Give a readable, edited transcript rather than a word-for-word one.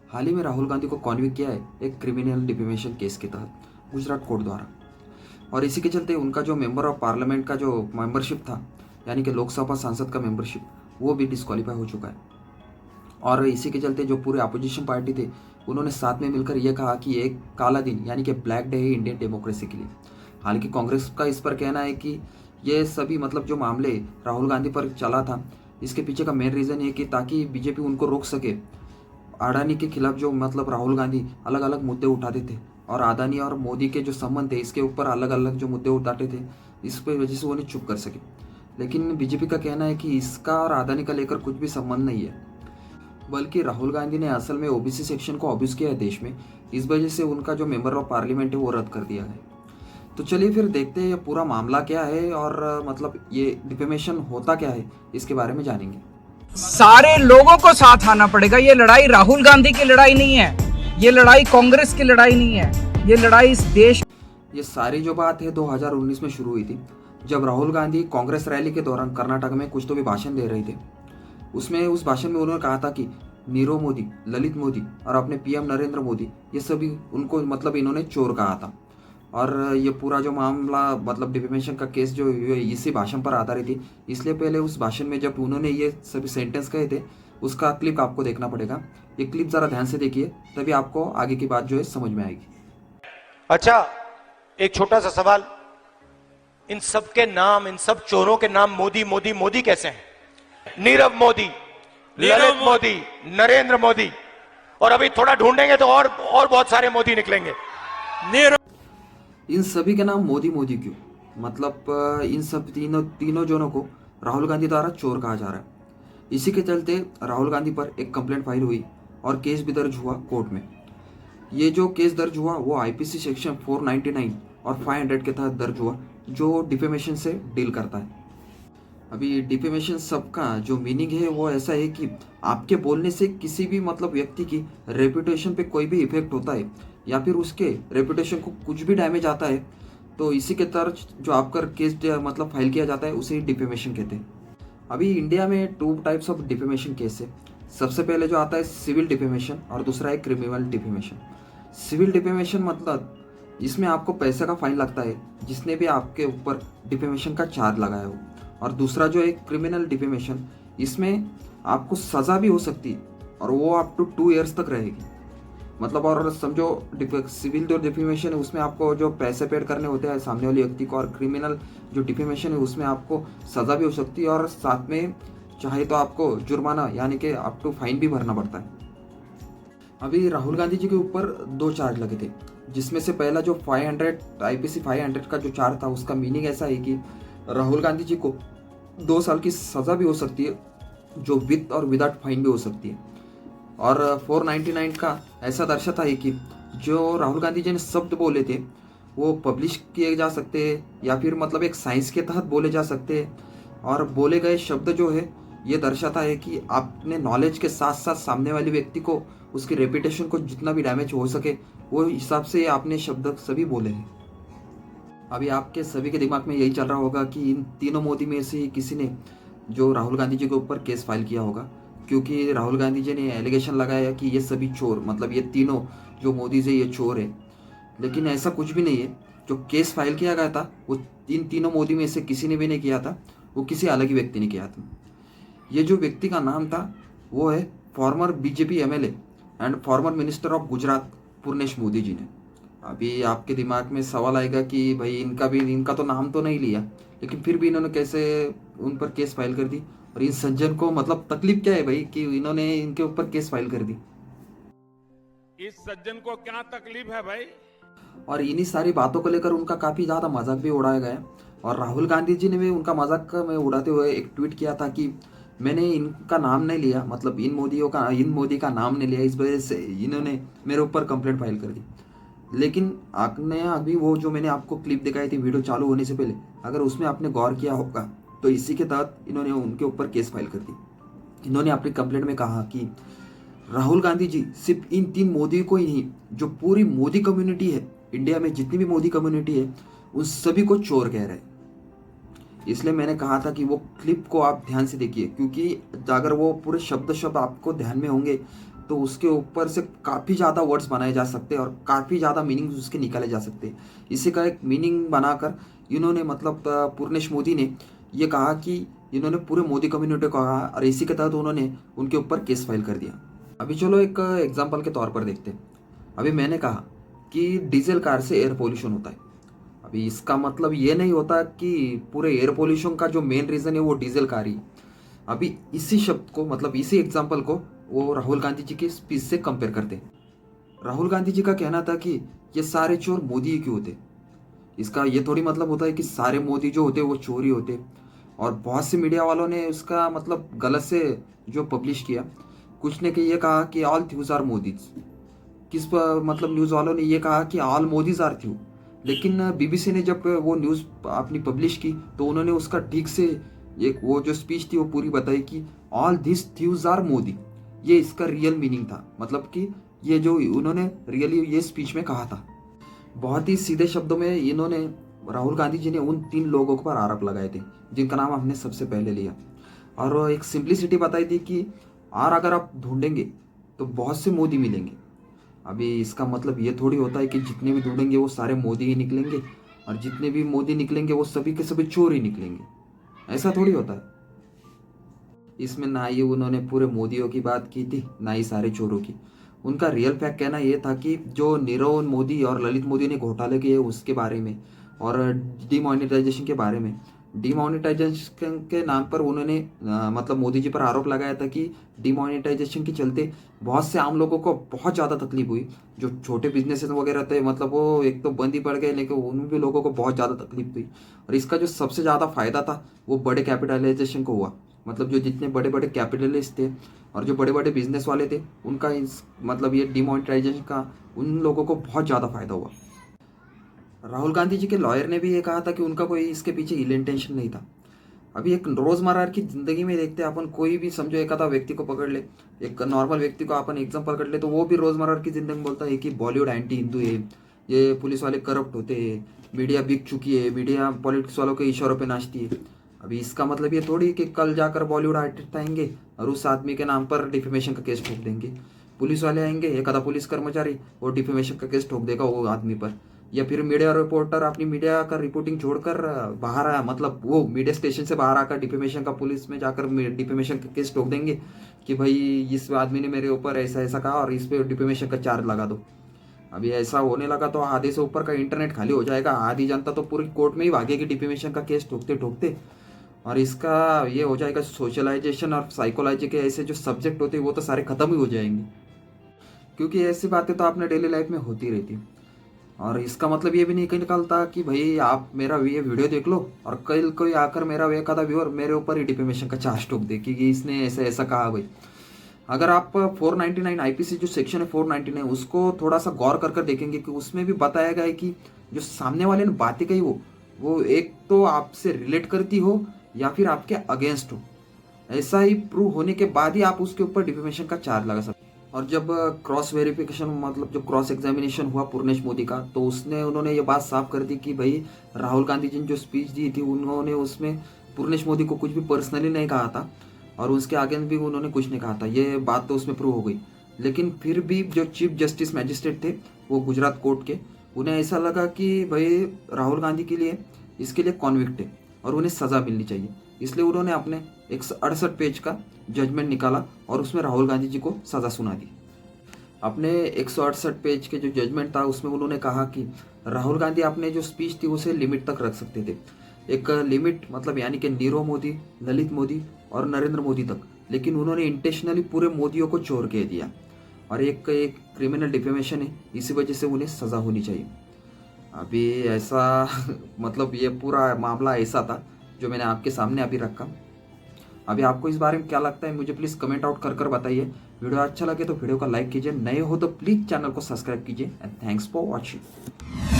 हाल ही में राहुल गांधी को कॉन्विक्ट किया है एक क्रिमिनल डिफेमेशन केस के तहत गुजरात कोर्ट द्वारा। और इसी के चलते उनका जो मेंबर ऑफ पार्लियामेंट का जो मेंबरशिप था, यानी कि लोकसभा सांसद का मेंबरशिप, वो भी डिस्क्वालीफाई हो चुका है। और इसी के चलते जो पूरे अपोजिशन पार्टी थे, उन्होंने साथ में मिलकर यह कहा कि एक काला दिन यानी कि ब्लैक डे है इंडियन डेमोक्रेसी के लिए। हालांकि कांग्रेस का इस पर कहना है कि ये सभी मतलब जो मामले राहुल गांधी पर चला था, इसके पीछे का मेन रीज़न ये कि ताकि बीजेपी उनको रोक सके। अडानी के खिलाफ जो मतलब राहुल गांधी अलग अलग मुद्दे उठाते थे, और अडानी और मोदी के जो संबंध थे इसके ऊपर अलग अलग जो मुद्दे उठाते थे, इस पर वजह से वो नहीं चुप कर सके। लेकिन बीजेपी का कहना है कि इसका और अडानी का लेकर कुछ भी संबंध नहीं है, बल्कि राहुल गांधी ने असल में ओबीसी सेक्शन को अब्यूज किया है देश में। इस वजह से उनका जो मेंबर ऑफ पार्लियामेंट है वो रद्द कर दिया है। तो चलिए फिर देखते हैं ये पूरा मामला क्या है, और मतलब ये डिफेमेशन होता क्या है, इसके बारे में जानेंगे। सारे लोगों को साथ आना पड़ेगा। ये लड़ाई राहुल गांधी की लड़ाई नहीं है, ये लड़ाई कांग्रेस की लड़ाई नहीं है, ये लड़ाई इस देश। ये सारी जो बात है 2019 में शुरू हुई थी, जब राहुल गांधी कांग्रेस रैली के दौरान कर्नाटक में कुछ तो भी भाषण दे रहे थे। उस भाषण में उन्होंने कहा था कि नीरव मोदी, ललित मोदी और अपने पीएम नरेंद्र मोदी, ये सभी उनको मतलब इन्होंने चोर कहा था। और ये पूरा जो मामला मतलब डिफेमेशन का केस जो इसी भाषण पर आधारित थी, इसलिए पहले उस भाषण में जब उन्होंने ये सभी सेंटेंस कहे थे, उसका क्लिप आपको देखना पड़ेगा। ये क्लिप ज़रा ध्यान से देखिए, तभी आपको आगे की बात जो है समझ में आएगी। अच्छा, एक छोटा सा सवाल, इन सब के नाम, इन सब चोरों के नाम मोदी मोदी मोदी कैसे हैं? नीरव मोदी, ललित मोदी, नरेंद्र मोदी, और अभी थोड़ा ढूंढेंगे तो और बहुत सारे मोदी निकलेंगे। इन सभी के नाम मोदी मोदी क्यों? मतलब इन सब तीनों जनों को राहुल गांधी द्वारा चोर कहा जा रहा है। इसी के चलते राहुल गांधी पर एक कंप्लेंट फाइल हुई और केस भी दर्ज हुआ कोर्ट में। ये जो केस दर्ज हुआ वो आईपीसी सेक्शन 499 और 500 के तहत दर्ज हुआ, जो डिफेमेशन से डील करता है। अभी डिफेमेशन सब का जो मीनिंग है वो ऐसा है कि आपके बोलने से किसी भी मतलब व्यक्ति की रेपुटेशन पे कोई भी इफेक्ट होता है, या फिर उसके रेपुटेशन को कुछ भी डैमेज आता है, तो इसी के तर्ज जो आपका केस मतलब फाइल किया जाता है उसे डिफेमेशन कहते हैं। अभी इंडिया में 2 टाइप्स ऑफ डिफेमेशन केस है। सबसे पहले जो आता है सिविल डिफेमेशन, और दूसरा है क्रिमिनल डिफेमेशन। सिविल डिफेमेशन मतलब इसमें आपको पैसे का फाइन लगता है जिसने भी आपके ऊपर डिफेमेशन का चार्ज लगाया हो। और दूसरा जो है क्रिमिनल डिफेमेशन, इसमें आपको सज़ा भी हो सकती है, और वो अप टू 2 ईयर्स तक रहेगी। मतलब और समझो सिविल जो डिफेमेशन है उसमें आपको जो पैसे पेड करने होते हैं सामने वाले व्यक्ति को, और क्रिमिनल जो डिफेमेशन है उसमें आपको सज़ा भी हो सकती है, और साथ में चाहे तो आपको जुर्माना यानी कि अप टू फाइन भी भरना पड़ता है। अभी राहुल गांधी जी के ऊपर 2 चार्ज लगे थे, जिसमें से पहला जो 500 आईपीसी 500 का जो चार्ज था, उसका मीनिंग ऐसा है कि राहुल गांधी जी को 2 साल की सज़ा भी हो सकती है, जो विद और विदाउट फाइन भी हो सकती है। और 499 का ऐसा दर्शाता है कि जो राहुल गांधी जी ने शब्द बोले थे वो पब्लिश किए जा सकते हैं, या फिर मतलब एक साइंस के तहत बोले जा सकते हैं। और बोले गए शब्द जो है ये दर्शाता है कि आपने नॉलेज के साथ साथ सामने वाले व्यक्ति को, उसकी रेपुटेशन को जितना भी डैमेज हो सके वो हिसाब से आपने शब्द सभी बोले हैं। अभी आपके सभी के दिमाग में यही चल रहा होगा कि इन तीनों मोदी में से किसी ने जो राहुल गांधी जी के ऊपर केस फाइल किया होगा, क्योंकि राहुल गांधी जी ने एलिगेशन लगाया कि ये सभी चोर, मतलब ये तीनों जो मोदी से ये चोर है। लेकिन ऐसा कुछ भी नहीं है। जो केस फाइल किया गया था वो इन तीनों मोदी में से किसी ने भी नहीं किया था, वो किसी अलग ही व्यक्ति ने किया था। ये जो व्यक्ति का नाम था वो है former BJP MLA and former minister of Gujarat Purnesh Modi ji ने। अभी आपके दिमाग में सवाल आएगा कि भाई इनका तो नाम तो नहीं लिया, लेकिन फिर भी इन्होंने कैसे उन पर केस फाइल कर दी? और इन सज्जन को मतलब तकलीफ क्या है भाई कि इन्होंने इनके ऊपर केस फाइल कर दी? इस सज्जन को क्या तकलीफ है भाई? और इन्हीं सारी बातों को लेकर उनका काफ़ी ज़्यादा मजाक भी उड़ाया गया। और राहुल गांधी जी ने भी उनका मजाक में उड़ाते हुए एक ट्वीट किया था कि मैंने इनका नाम नहीं लिया, मतलब इन मोदी का नाम नहीं लिया, इस वजह से इन्होंने मेरे ऊपर कंप्लेंट फाइल कर दी। लेकिन आपने अभी वो जो मैंने आपको क्लिप दिखाई थी वीडियो चालू होने से पहले, अगर उसमें आपने गौर किया होगा तो इसी के तहत इन्होंने उनके ऊपर केस फाइल कर दी। इन्होंने अपनी कंप्लेंट में कहा कि राहुल गांधी जी सिर्फ इन 3 मोदी को ही नहीं, जो पूरी मोदी कम्युनिटी है, इंडिया में जितनी भी मोदी कम्युनिटी है, उन सभी को चोर कह रहे हैं। इसलिए मैंने कहा था कि वो क्लिप को आप ध्यान से देखिए, क्योंकि अगर वो पूरे शब्द आपको ध्यान में होंगे तो उसके ऊपर से काफ़ी ज़्यादा वर्ड्स बनाए जा सकते हैं और काफ़ी ज़्यादा मीनिंग उसके निकाले जा सकते हैं। इसी का एक मीनिंग बनाकर इन्होंने मतलब पूर्णेश मोदी ने ये कहा कि इन्होंने पूरे मोदी कम्युनिटी को कहा और इसी के तहत उन्होंने उनके ऊपर केस फाइल कर दिया। अभी चलो एक एग्जाम्पल के तौर पर देखते हैं। अभी मैंने कहा कि डीजल कार से एयर पोल्यूशन होता है। अभी इसका मतलब ये नहीं होता कि पूरे एयर पोल्यूशन का जो मेन रीज़न है वो डीजल कार ही। अभी इसी शब्द को मतलब इसी एग्जाम्पल को वो राहुल गांधी जी की स्पीच से कंपेयर करते हैं। राहुल गांधी जी का कहना था कि ये सारे चोर मोदी ही क्यों होते। इसका ये थोड़ी मतलब होता है कि सारे मोदी जो होते वो चोर ही होते। और बहुत से मीडिया वालों ने उसका मतलब गलत से जो पब्लिश किया। कुछ ने ये कहा कि ऑल थ्यूज आर मोदीज। किस मतलब न्यूज़ वालों ने ये कहा कि ऑल मोदीज आर थ्यू। लेकिन बीबीसी ने जब वो न्यूज़ अपनी पब्लिश की तो उन्होंने उसका ठीक से एक वो जो स्पीच थी वो पूरी बताई कि all this thieves are Modi. ये इसका रियल मीनिंग था, मतलब कि ये जो उन्होंने रियली ये स्पीच में कहा था। बहुत ही सीधे शब्दों में इन्होंने राहुल गांधी जी ने उन 3 लोगों पर आरोप लगाए थे जिनका नाम हमने सबसे पहले लिया और एक सिंप्लिसिटी बताई थी कि और अगर आप ढूंढेंगे तो बहुत से मोदी मिलेंगे। अभी इसका मतलब ये थोड़ी होता है कि जितने भी ढूंढेंगे वो सारे मोदी ही निकलेंगे और जितने भी मोदी निकलेंगे वो सभी के सभी चोर ही निकलेंगे। ऐसा थोड़ी होता है। इसमें ना ही उन्होंने पूरे मोदियों की बात की थी ना ही सारे चोरों की। उनका रियल फैक्ट कहना ये था कि जो नीरव मोदी और ललित मोदी ने घोटाले किए उसके बारे में और डिमोनेटाइजेशन के बारे में। डिमोनेटाइजेशन के नाम पर उन्होंने मतलब मोदी जी पर आरोप लगाया था कि डिमोनेटाइजेशन के चलते बहुत से आम लोगों को बहुत ज़्यादा तकलीफ हुई। जो छोटे बिजनेसेस वगैरह थे मतलब वो एक तो बंद ही पड़ गए, लेकिन उनमें भी लोगों को बहुत ज़्यादा तकलीफ हुई। और इसका जो सबसे ज़्यादा फायदा था वो बड़े कैपिटलाइजेशन को हुआ। मतलब जो जितने बड़े बड़े कैपिटलिस्ट थे और जो बड़े बड़े बिजनेस वाले थे उनका इस मतलब ये डिमोनेटाइजेशन का उन लोगों को बहुत ज़्यादा फायदा हुआ। राहुल गांधी जी के लॉयर ने भी ये कहा था कि उनका कोई इसके पीछे इल इंटेंशन नहीं था। अभी एक रोज़मर्रा की ज़िंदगी में देखते हैं अपन, कोई भी समझो एक आधा व्यक्ति को पकड़ ले, एक नॉर्मल व्यक्ति को अपन एग्जाम्पल पकड़ ले तो वो भी रोज़मर्रा की ज़िंदगी में बोलता है कि बॉलीवुड एंटी हिंदू है, ये पुलिस वाले करप्ट होते हैं, मीडिया बिक चुकी है, मीडिया पॉलिटिक्स वालों के इशारों पे नाचती है। अभी इसका मतलब ये थोड़ी कि कल जाकर बॉलीवुड आर्टिस्ट आएंगे और उस आदमी के नाम पर डिफेमेशन का केस ठोक देंगे। पुलिस वाले आएंगे, एक आधा पुलिस कर्मचारी वो डिफेमेशन का केस ठोक देगा वो आदमी पर, या फिर मीडिया रिपोर्टर अपनी मीडिया का रिपोर्टिंग छोड़कर बाहर आया मतलब वो मीडिया स्टेशन से बाहर आकर डिफेमेशन का पुलिस में जाकर डिफेमेशन का केस ठोक देंगे कि भाई इस आदमी ने मेरे ऊपर ऐसा ऐसा कहा और इस पर डिफेमेशन का चार्ज लगा दो। अभी ऐसा होने लगा तो आधे से ऊपर का इंटरनेट खाली हो जाएगा, आधी जनता तो पूरी कोर्ट में ही भागेगी डिफेमेशन का केस ठोकते ठोकते। और इसका ये हो जाएगा सोशलाइजेशन और साइकोलॉजी के ऐसे जो सब्जेक्ट होते हैं वो तो सारे खत्म ही हो जाएंगे, क्योंकि ऐसी बातें तो आपने डेली लाइफ में होती रहती। और इसका मतलब ये भी नहीं निकलता कि भाई आप मेरा ये वीडियो देख लो और कल कोई आकर मेरा एक आधा व्यूअर मेरे ऊपर ही डिफेमेशन का चार्ज ठोक दे कि इसने ऐसा ऐसा कहा। भाई अगर आप 499 आईपीसी जो सेक्शन है 499 उसको थोड़ा सा गौर कर देखेंगे कि उसमें भी बताया गया है कि जो सामने वाले ने बातें कही वो एक तो आपसे रिलेट करती हो या फिर आपके अगेंस्ट हो। ऐसा ही प्रूव होने के बाद ही आप उसके ऊपर डिफेमेशन का चार्ज लगा सकते। और जब क्रॉस वेरिफिकेशन मतलब जो क्रॉस एग्जामिनेशन हुआ पूर्णेश मोदी का तो उन्होंने ये बात साफ कर दी कि भाई राहुल गांधी जी ने जो स्पीच दी थी उन्होंने उसमें पूर्णेश मोदी को कुछ भी पर्सनली नहीं कहा था और उसके अगेंस्ट भी उन्होंने कुछ नहीं कहा था। ये बात तो उसमें प्रूव हो गई। लेकिन फिर भी जो चीफ जस्टिस मैजिस्ट्रेट थे वो गुजरात कोर्ट के, उन्हें ऐसा लगा कि भाई राहुल गांधी के लिए इसके लिए कॉन्विक्ट है और उन्हें सज़ा मिलनी चाहिए, इसलिए उन्होंने अपने 168 पेज का जजमेंट निकाला और उसमें राहुल गांधी जी को सज़ा सुना दी। अपने 168 पेज के जो जजमेंट था उसमें उन्होंने कहा कि राहुल गांधी अपने जो स्पीच थी उसे लिमिट तक रख सकते थे, एक लिमिट मतलब यानी कि नीरव मोदी, ललित मोदी और नरेंद्र मोदी तक, लेकिन उन्होंने इंटेंशनली पूरे मोदियों को चोर कह दिया और एक क्रिमिनल डिफेमेशन है, इसी वजह से उन्हें सज़ा होनी चाहिए। अभी ऐसा मतलब ये पूरा मामला ऐसा था जो मैंने आपके सामने अभी रखा। अभी आपको इस बारे में क्या लगता है मुझे प्लीज़ कमेंट आउट कर बताइए। वीडियो अच्छा लगे तो वीडियो को लाइक कीजिए, नए हो तो प्लीज़ चैनल को सब्सक्राइब कीजिए एंड थैंक्स फॉर वॉचिंग।